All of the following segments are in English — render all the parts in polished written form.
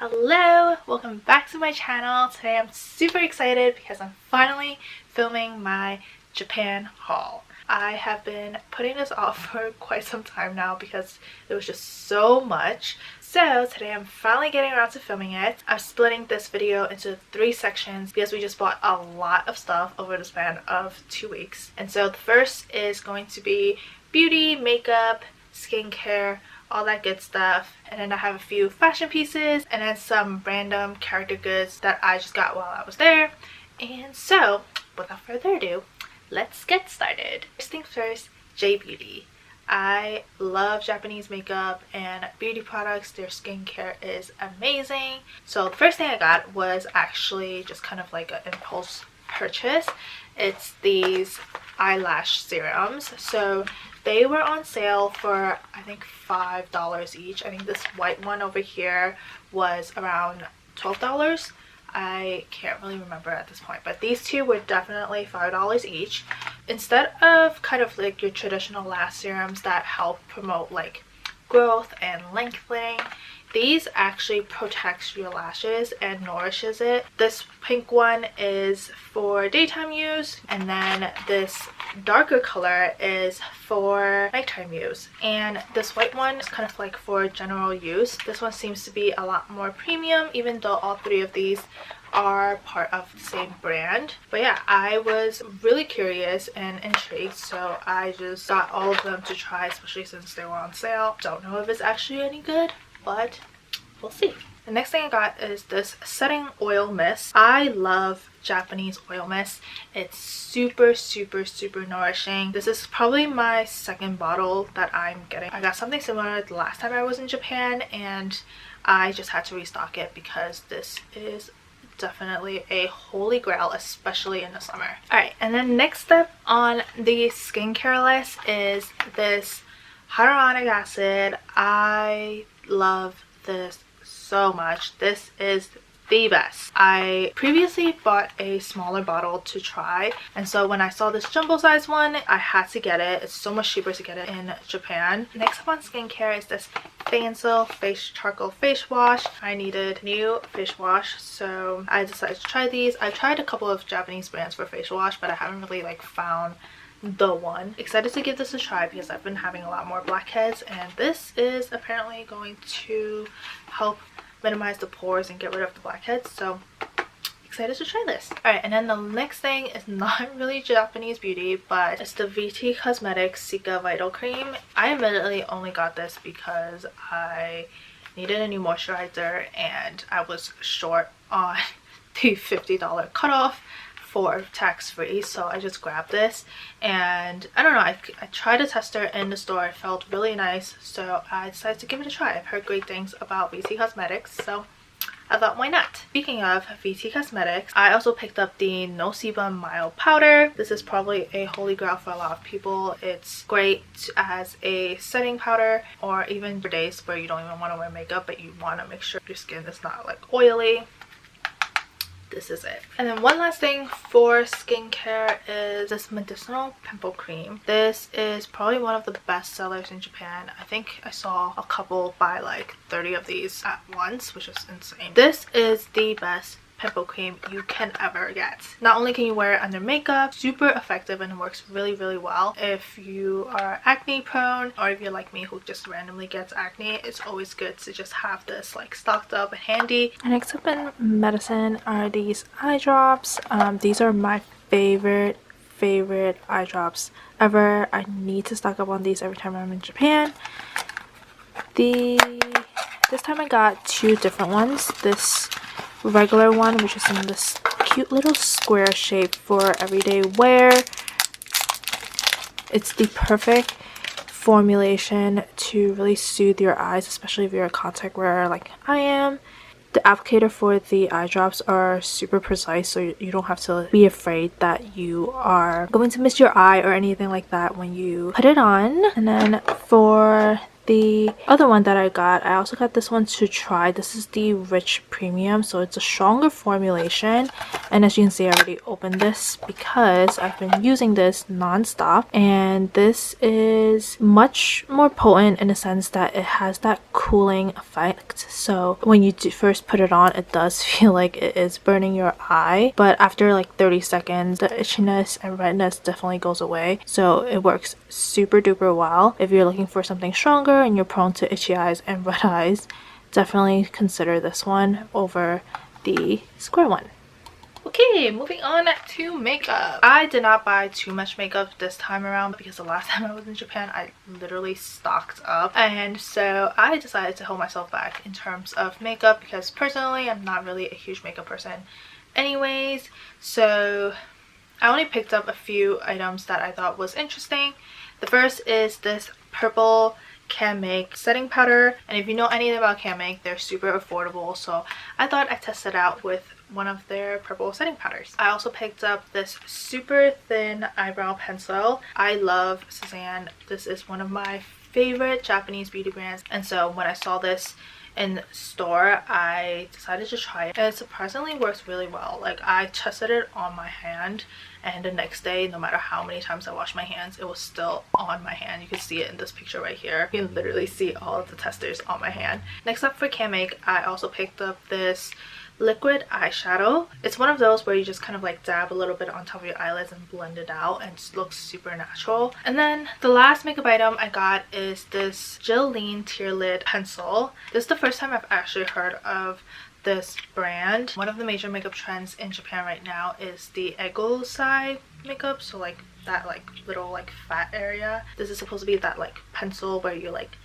Hello, welcome back to my channel. Today I'm super excited because I'm finally filming my Japan haul. I have been putting this off for quite some time now because it was just so much. So today I'm finally getting around to filming it. I'm splitting this video into 3 sections because we just bought a lot of stuff over the span of 2 weeks. And so the first is going to be beauty, makeup, skincare, all that good stuff, and then I have a few fashion pieces and then some random character goods that I just got while I was there. And so without further ado, let's get started. First things first, JBeauty. I love Japanese makeup and beauty products. Their skincare is amazing. So the first thing I got was actually just kind of like an impulse purchase. It's these eyelash serums. So they were on sale for I think $5 each. I think this white one over here was around $12. I can't really remember at this point, but these two were definitely $5 each. Instead of kind of like your traditional lash serums that help promote like growth and lengthening, these actually protects your lashes and nourishes it. This pink one is for daytime use, and then this darker color is for nighttime use, and this white one is kind of like for general use. This one seems to be a lot more premium, even though all 3 of these are part of the same brand. But yeah, I was really curious and intrigued, so I just got all of them to try, especially since they were on sale. Don't know if it's actually any good, but we'll see. The next thing I got is this setting oil mist. I love Japanese oil mist. It's super nourishing. This is probably my 2nd bottle that I'm getting. I got something similar the last time I was in Japan, and I just had to restock it because this is definitely a holy grail, especially in the summer. Alright, and then next up on the skincare list is this hyaluronic acid. I love this so much. This is the best. I previously bought a smaller bottle to try, and so when I saw this jumbo size one, I had to get it. It's so much cheaper to get it in Japan. Next up on skincare is this Fancial face charcoal face wash. I needed new face wash, so I decided to try these. I've tried a couple of Japanese brands for face wash, but I haven't really like found the one. Excited to give this a try because I've been having a lot more blackheads, and this is apparently going to help minimize the pores and get rid of the blackheads, so excited to try this. Alright, and then the next thing is not really Japanese beauty, but it's the VT Cosmetics Cica Vital Cream. I admittedly only got this because I needed a new moisturizer and I was short on the $50 cutoff for tax-free, so I just grabbed this. And I don't know, I tried a tester in the store. It felt really nice, so I decided to give it a try. I've heard great things about VT Cosmetics, so I thought, why not? Speaking of VT Cosmetics, I also picked up the No Sebum Mild Powder. This is probably a holy grail for a lot of people. It's great as a setting powder, or even for days where you don't even want to wear makeup but you want to make sure your skin is not like oily. This is it. And then one last thing for skincare is this medicinal pimple cream. This is probably one of the best sellers in Japan. I think I saw a couple buy like 30 of these at once, which is insane. This is the best pimple cream you can ever get. Not only can you wear it under makeup, super effective, and it works really well if you are acne prone, or if you're like me who just randomly gets acne. It's always good to just have this like stocked up and handy. And next up in medicine are these eye drops. These are my favorite eye drops ever. I need to stock up on these every time I'm in Japan. This time I got 2 different ones. This regular one, which is in this cute little square shape for everyday wear. It's the perfect formulation to really soothe your eyes, especially if you're a contact wearer like I am. The applicator for the eye drops are super precise, so you don't have to be afraid that you are going to miss your eye or anything like that when you put it on. And then for The other one that I also got this one to try. This is the Rich Premium, so it's a stronger formulation. And as you can see, I already opened this because I've been using this non-stop. And this is much more potent in the sense that it has that cooling effect. So when you first put it on, it does feel like it is burning your eye. But after like 30 seconds, the itchiness and redness definitely goes away. So it works super duper well. If you're looking for something stronger and you're prone to itchy eyes and red eyes, definitely consider this one over the square one. Okay, moving on to makeup. I did not buy too much makeup this time around because the last time I was in Japan, I literally stocked up. And so I decided to hold myself back in terms of makeup because personally, I'm not really a huge makeup person anyways. So I only picked up a few items that I thought was interesting. The first is this purple Can Make setting powder, and if you know anything about Can Make, they're super affordable, so I thought I'd test it out with one of their purple setting powders. I also picked up this super thin eyebrow pencil. I love Suzanne. This is one of my favorite Japanese beauty brands, and so when I saw this in store, I decided to try it, and it surprisingly works really well. Like, I tested it on my hand, and the next day, no matter how many times I washed my hands, it was still on my hand. You can see it in this picture right here. You can literally see all of the testers on my hand. Next up for Can Make, I also picked up this liquid eyeshadow. It's one of those where you just kind of like dab a little bit on top of your eyelids and blend it out, and it looks super natural. And then the last makeup item I got is this Jillian Tear Lid pencil. This is the first time I've actually heard of this brand. One of the major makeup trends in Japan right now is the Ego side makeup, so like that like little like fat area. This is supposed to be that like pencil where you like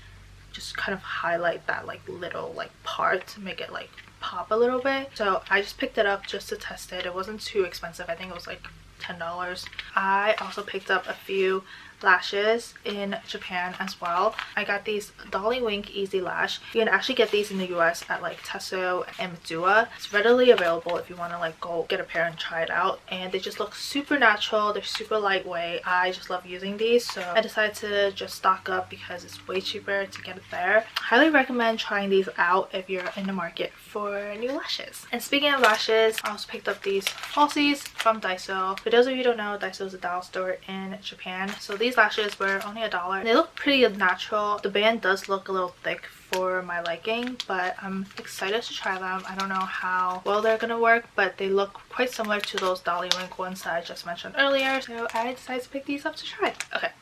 just kind of highlight that like little like part to make it like pop a little bit. So I just picked it up just to test it. It wasn't too expensive. I think it was like $10. I also picked up a few lashes in Japan as well. I got these Dolly Wink Easy Lash. You can actually get these in the US at like Tesso and Medua. It's readily available if you want to like go get a pair and try it out, and they just look super natural. They're super lightweight. I just love using these, so I decided to just stock up because it's way cheaper to get it there. Highly recommend trying these out if you're in the market for new lashes. And speaking of lashes, I also picked up these falsies from Daiso. For those of you who don't know, Daiso is a doll store in Japan, so these lashes were only $1. They look pretty natural. The band does look a little thick for my liking, but I'm excited to try them. I don't know how well they're gonna work, but they look quite similar to those Dolly Wink ones that I just mentioned earlier, so I decided to pick these up to try. Okay,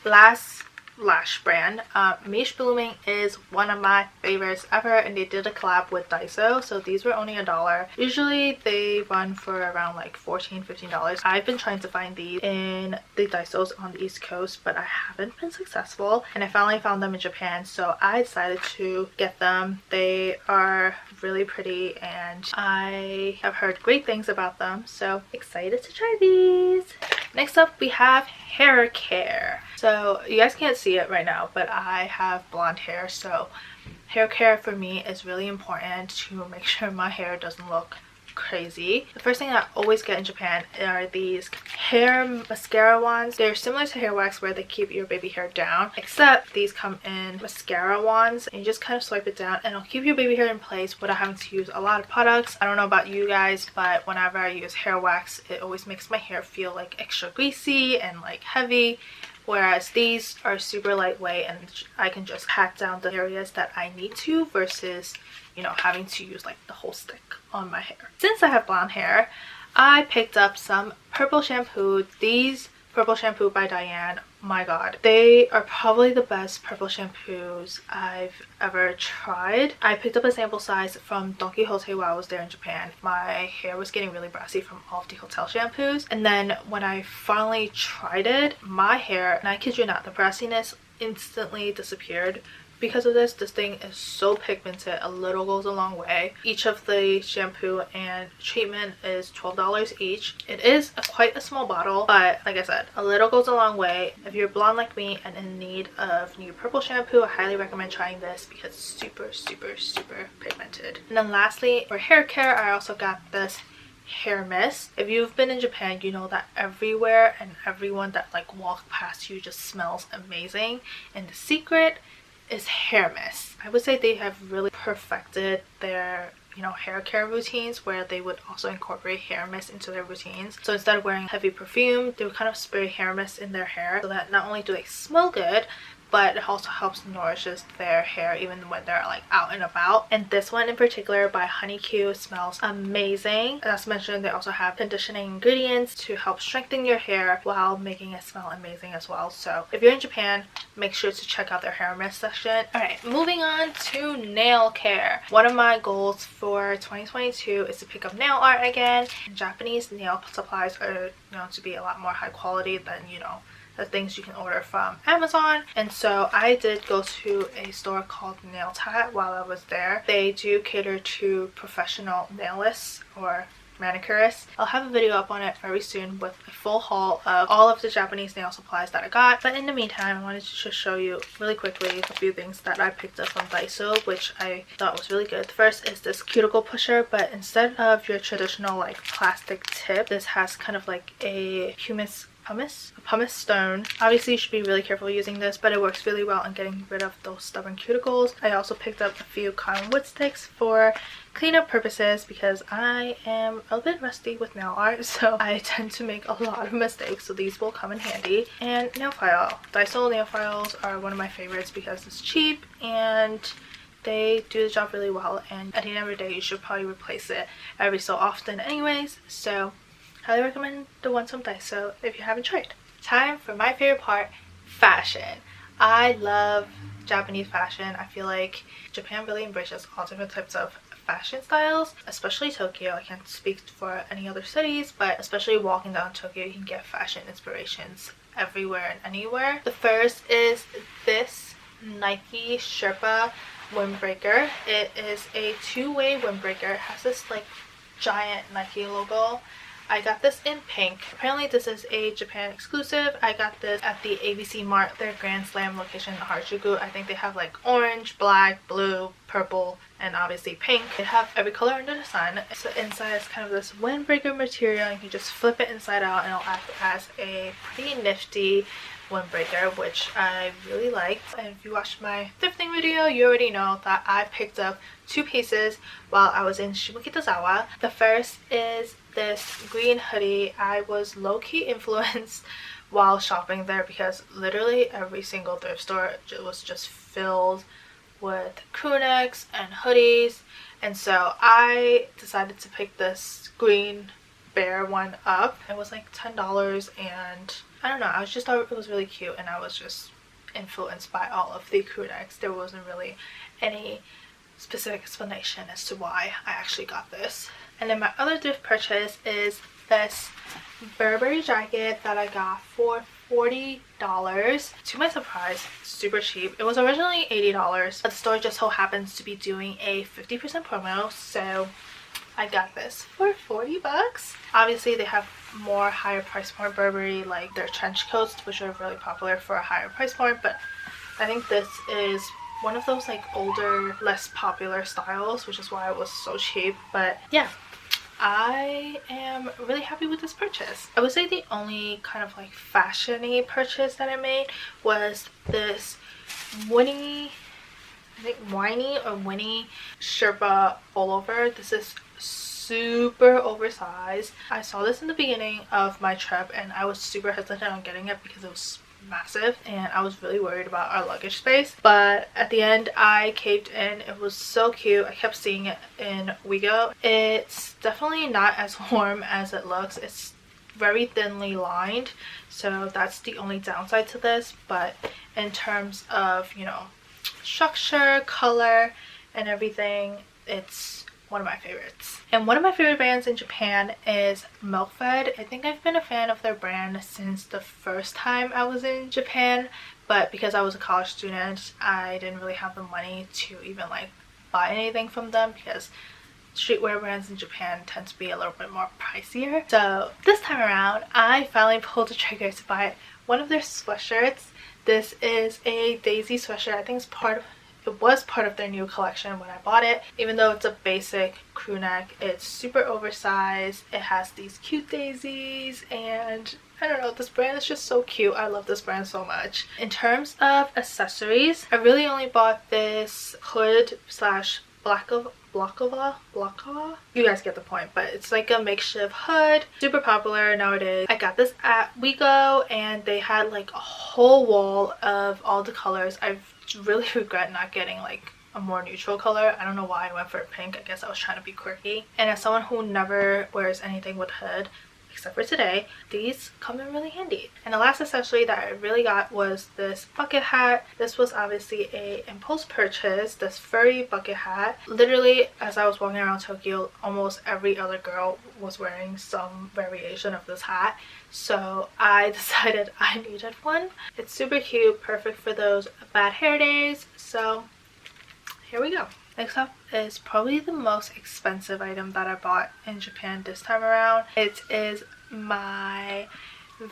last lash brand, Mish Blooming is one of my favorites ever, and they did a collab with Daiso, so these were only $1. Usually they run for around like $14-15. I've been trying to find these in the Daisos on the East Coast, but I haven't been successful, and I finally found them in Japan, so I decided to get them. They are really pretty and I have heard great things about them, so excited to try these. Next up we have hair care. So you guys can't see it right now, but I have blonde hair, so hair care for me is really important to make sure my hair doesn't look crazy. The first thing I always get in Japan are these hair mascara wands. They're similar to hair wax where they keep your baby hair down, except these come in mascara wands, and you just kind of swipe it down and it'll keep your baby hair in place without having to use a lot of products. I don't know about you guys, but whenever I use hair wax, it always makes my hair feel like extra greasy and like heavy, whereas these are super lightweight and I can just pat down the areas that I need to versus, you know, having to use like the whole stick on my hair. Since I have blonde hair, I picked up some purple shampoo. These purple shampoo by Diane, my god, they are probably the best purple shampoos I've ever tried. I picked up a sample size from Don Quijote while I was there in Japan. My hair was getting really brassy from all of the hotel shampoos, and then when I finally tried it, my hair, and I kid you not, the brassiness instantly disappeared. Because of this thing is so pigmented, a little goes a long way. Each of the shampoo and treatment is $12 each. It is quite a small bottle, but like I said, a little goes a long way. If you're blonde like me and in need of new purple shampoo, I highly recommend trying this because it's super pigmented. And then lastly, for hair care, I also got this hair mist. If you've been in Japan, you know that everywhere and everyone that like walks past you just smells amazing, and the secret is hair mist. I would say they have really perfected their hair care routines, where they would also incorporate hair mist into their routines. So instead of wearing heavy perfume, they would kind of spray hair mist in their hair, so that not only do they smell good, but it also helps nourishes their hair even when they're like out and about. And this one in particular by Honey Q smells amazing. As mentioned, they also have conditioning ingredients to help strengthen your hair while making it smell amazing as well. So if you're in Japan, make sure to check out their hair mist section. Alright, moving on to nail care. One of my goals for 2022 is to pick up nail art again. Japanese nail supplies are known to be a lot more high quality than the things you can order from Amazon. And so I did go to a store called Nail Tat while I was there. They do cater to professional nailists or manicurists. I'll have a video up on it very soon with a full haul of all of the Japanese nail supplies that I got. But in the meantime, I wanted to just show you really quickly a few things that I picked up from Daiso, which I thought was really good. The first is this cuticle pusher, but instead of your traditional like plastic tip, this has kind of like a pumice stone. Obviously you should be really careful using this, but it works really well on getting rid of those stubborn cuticles. I also picked up a few cotton wood sticks for cleanup purposes because I am a bit rusty with nail art, so I tend to make a lot of mistakes, so these will come in handy. And nail file. Daiso nail files are one of my favorites because it's cheap and they do the job really well, and at the end of the day you should probably replace it every so often anyways. So highly recommend the ones from Daiso if you haven't tried. Time for my favorite part, fashion. I love Japanese fashion. I feel like Japan really embraces all different types of fashion styles, especially Tokyo. I can't speak for any other cities, but especially walking down Tokyo, you can get fashion inspirations everywhere and anywhere. The first is this Nike Sherpa windbreaker. It is a two-way windbreaker. It has this like giant Nike logo. I got this in pink. Apparently this is a Japan exclusive. I got this at the ABC Mart, their Grand Slam location in Harajuku. I think they have like orange, black, blue, purple, and obviously pink. They have every color under the sun. So inside is kind of this windbreaker material. You can just flip it inside out and it'll act as a pretty nifty windbreaker, which I really liked. And if you watched my thrifting video, you already know that I picked up two pieces while I was in Shimokitazawa. The first is this green hoodie. I was low-key influenced while shopping there because literally every single thrift store was just filled with crew necks and hoodies, and so I decided to pick this green bear one up. It was like $10 and I don't know, I just thought it was really cute, and I was just influenced by all of the crew necks. There wasn't really any specific explanation as to why I actually got this. And then my other thrift purchase is this Burberry jacket that I got for $40. To my surprise, super cheap. It was originally $80, but the store just so happens to be doing a 50% promo, so I got this for 40 bucks. Obviously they have more higher price point Burberry, like their trench coats, which are really popular for a higher price point, but I think this is one of those like older, less popular styles, which is why it was so cheap. But yeah, I am really happy with this purchase. I would say the only kind of like fashion-y purchase that I made was this Winnie Sherpa pullover. This is super oversized. I saw this in the beginning of my trip and I was super hesitant on getting it because it was massive and I was really worried about our luggage space, but at the end I caved in. It was so cute. I kept seeing it in Wigo. It's definitely not as warm as it looks. It's very thinly lined, so that's the only downside to this, but in terms of, you know, structure, color, and everything, it's one of my favorites. And one of my favorite brands in Japan is Milk-Fed. I think I've been a fan of their brand since the first time I was in Japan, but because I was a college student, I didn't really have the money to even like buy anything from them because streetwear brands in Japan tend to be a little bit more pricier. So this time around, I finally pulled the trigger to buy one of their sweatshirts. This is a Daisy sweatshirt. I think it was part of their new collection when I bought it. Even though it's a basic crew neck, it's super oversized. It has these cute daisies and I don't know, this brand is just so cute. I love this brand so much. In terms of accessories, I really only bought this hood slash Blokova. You guys get the point, but it's like a makeshift hood, super popular nowadays. I got this at WeGo and they had like a whole wall of all the colors. I really regret not getting like a more neutral color. I don't know why I went for pink. I guess I was trying to be quirky. And as someone who never wears anything with hood except for today, these come in really handy. And the last accessory that I really got was this bucket hat. This was obviously a impulse purchase, this furry bucket hat. Literally, as I was walking around Tokyo, almost every other girl was wearing some variation of this hat, so I decided I needed one. It's super cute, perfect for those bad hair days, so here we go. Next up is probably the most expensive item that I bought in Japan this time around. It is my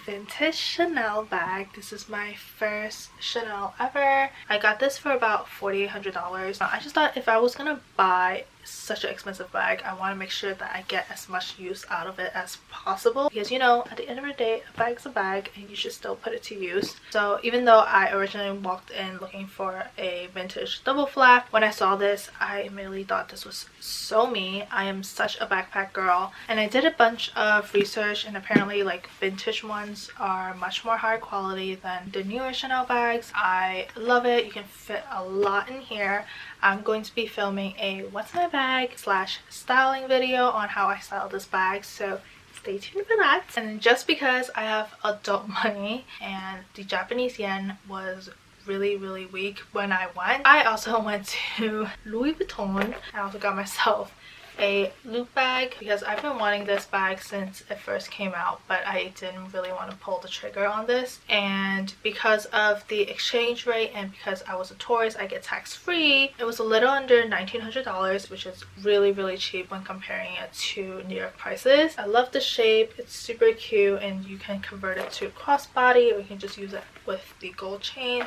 vintage Chanel bag. This is my first Chanel ever. I got this for about $4,800. I just thought if I was gonna buy such an expensive bag, I want to make sure that I get as much use out of it as possible, because you know, at the end of the day, a bag's a bag and you should still put it to use. So even though I originally walked in looking for a vintage double flap, when I saw this I immediately thought this was so me. I am such a backpack girl, and I did a bunch of research, and apparently like vintage ones are much more high quality than the newer Chanel bags. I love it. You can fit a lot in here. I'm going to be filming a what's my bag slash styling video on how I style this bag, so stay tuned for that. And just because I have adult money and the Japanese yen was really weak when I went, I also went to Louis Vuitton. I also got myself a loop bag because I've been wanting this bag since it first came out, but I didn't really want to pull the trigger on this. And because of the exchange rate and because I was a tourist, I get tax-free. It was a little under $1,900, which is really cheap when comparing it to New York prices. I love the shape. It's super cute, and you can convert it to crossbody, or you can just use it with the gold chain.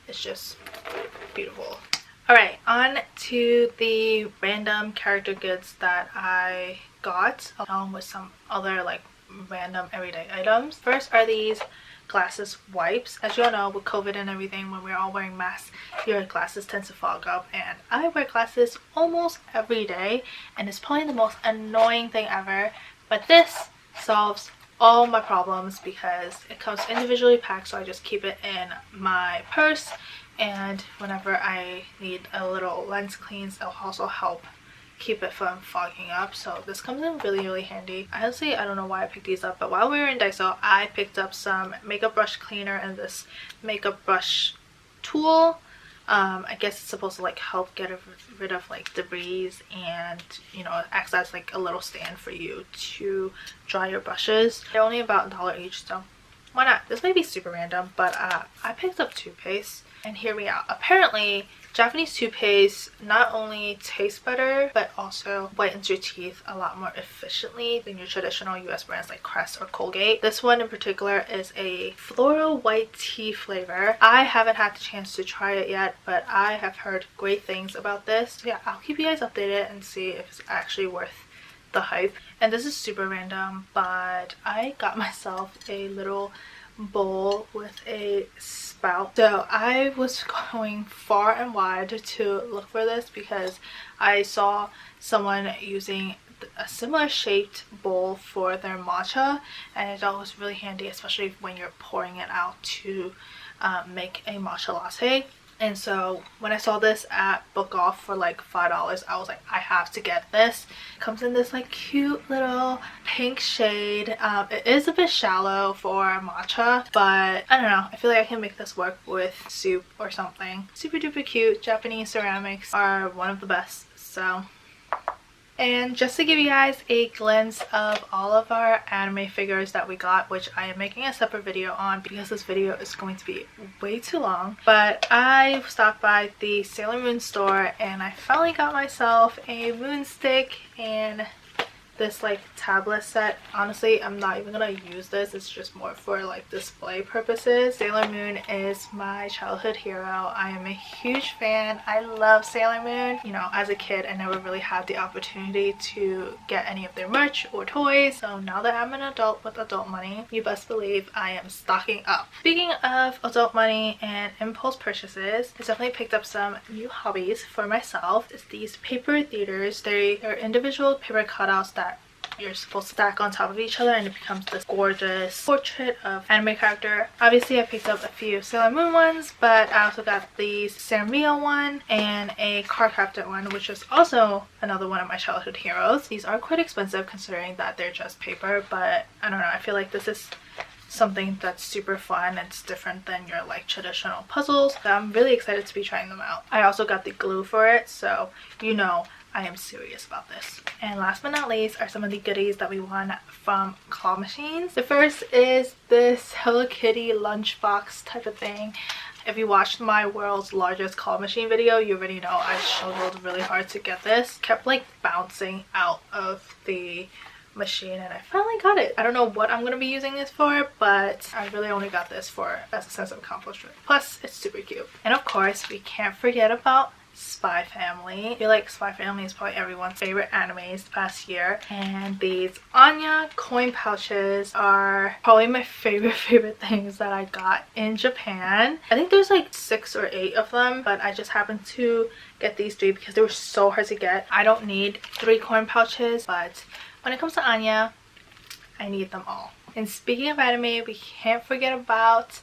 It's just beautiful. Alright, on to the random character goods that I got, along with some other like random everyday items. First are these glasses wipes. As you all know, with COVID and everything, when we're all wearing masks, your glasses tend to fog up, and I wear glasses almost every day, and it's probably the most annoying thing ever, but this solves all my problems because it comes individually packed, so I just keep it in my purse. And whenever I need a little lens cleans, it'll also help keep it from fogging up. So this comes in really handy. Honestly, I don't know why I picked these up, but while we were in Daiso, I picked up some makeup brush cleaner and this makeup brush tool. I guess it's supposed to like help get rid of like debris, and you know, it acts as like a little stand for you to dry your brushes. They're only about $1 each, so why not? This may be super random, but I picked up toothpaste, and here we are. Apparently Japanese toothpaste not only tastes better but also whitens your teeth a lot more efficiently than your traditional US brands like Crest or Colgate. This one in particular is a floral white tea flavor. I haven't had the chance to try it yet, but I have heard great things about this. So yeah, I'll keep you guys updated and see if it's actually worth the hype. And this is super random, but I got myself a little bowl with a spout. So I was going far and wide to look for this because I saw someone using a similar shaped bowl for their matcha, and I thought it was really handy, especially when you're pouring it out to make a matcha latte. And so when I saw this at Book Off for like $5, I was like, I have to get this. It comes in this like cute little pink shade. It is a bit shallow for matcha, but I don't know, I feel like I can make this work with soup or something. Super duper cute. Japanese ceramics are one of the best, so. And just to give you guys a glimpse of all of our anime figures that we got, which I am making a separate video on because this video is going to be way too long, but I stopped by the Sailor Moon store and I finally got myself a moon stick, and this like tablet set. Honestly, I'm not even gonna use this. It's just more for like display purposes. Sailor Moon is my childhood hero. I am a huge fan. I love Sailor Moon. You know, as a kid, I never really had the opportunity to get any of their merch or toys. So now that I'm an adult with adult money, you best believe I am stocking up. Speaking of adult money and impulse purchases, I definitely picked up some new hobbies for myself. It's these paper theaters. They are individual paper cutouts that you're supposed to stack on top of each other, and it becomes this gorgeous portrait of anime character. Obviously, I picked up a few Sailor Moon ones, but I also got the Sanrio one and a card captor one, which is also another one of my childhood heroes. These are quite expensive considering that they're just paper, but I don't know, I feel like this is something that's super fun. It's different than your like traditional puzzles. So I'm really excited to be trying them out. I also got the glue for it, so you know I am serious about this. And last but not least are some of the goodies that we won from claw machines. The first is this Hello Kitty lunchbox type of thing. If you watched my world's largest claw machine video, you already know I struggled really hard to get this. Kept like bouncing out of the machine and I finally got it. I don't know what I'm going to be using this for, but I really only got this for as a sense of accomplishment. Plus, it's super cute. And of course, we can't forget about Spy Family. I feel like Spy Family is probably everyone's favorite animes the past year, and these Anya coin pouches are probably my favorite things that I got in Japan. I think there's like 6 or 8 of them, but I just happened to get these 3 because they were so hard to get. I don't need 3 coin pouches, but when it comes to Anya, I need them all. And speaking of anime, we can't forget about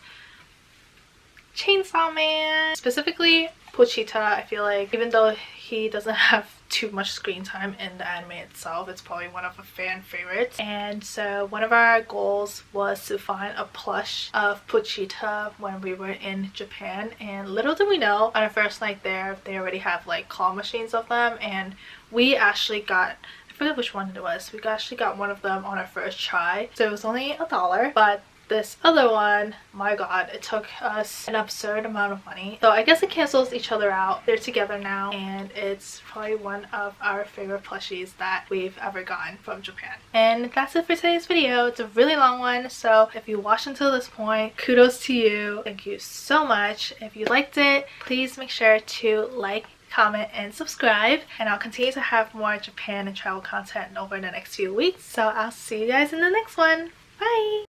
Chainsaw Man. Specifically, Pochita. I feel like even though he doesn't have too much screen time in the anime itself, it's probably one of the fan favorites. And so one of our goals was to find a plush of Pochita when we were in Japan, and little did we know on our first night there they already have like claw machines of them, and we actually got, I forget which one it was, we actually got one of them on our first try. So it was only $1, but this other one, my god, it took us an absurd amount of money. So I guess it cancels each other out. They're together now, and it's probably one of our favorite plushies that we've ever gotten from Japan. And that's it for today's video. It's a really long one, so if you watched until this point, kudos to you. Thank you so much. If you liked it, please make sure to like, comment, and subscribe, and I'll continue to have more Japan and travel content over the next few weeks. So I'll see you guys in the next one. Bye!